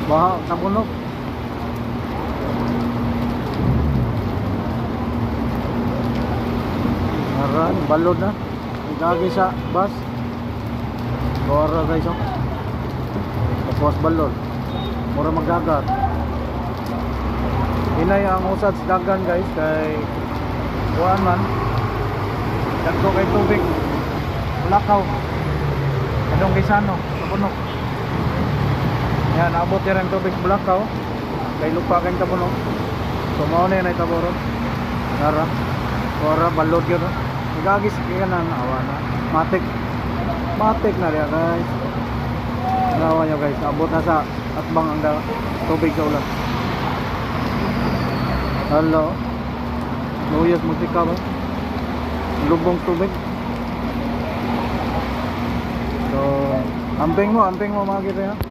Baha sa bunok. Aran, balod na. Igagi sa bus. Bora guys oh. Tapos balod. Mura magdagat. Inay ang usad sa dagan guys kay kuan man. Dagko kay tubig. Lakaw. Anong Gisano sa punok. Yan, abot yan ang tubig Bulacau. Kay lupa kang tapuno. So mao na yan ay taboro. Tara. Bora balod yun. Igagis kaya na awa na. Matik na rin guys. Nawa nyo guys. Abot na sa atbang ang tubig sa ulan. Hello. Luyas musika ba? Lubong tubig. So, amping mo mga kita ya.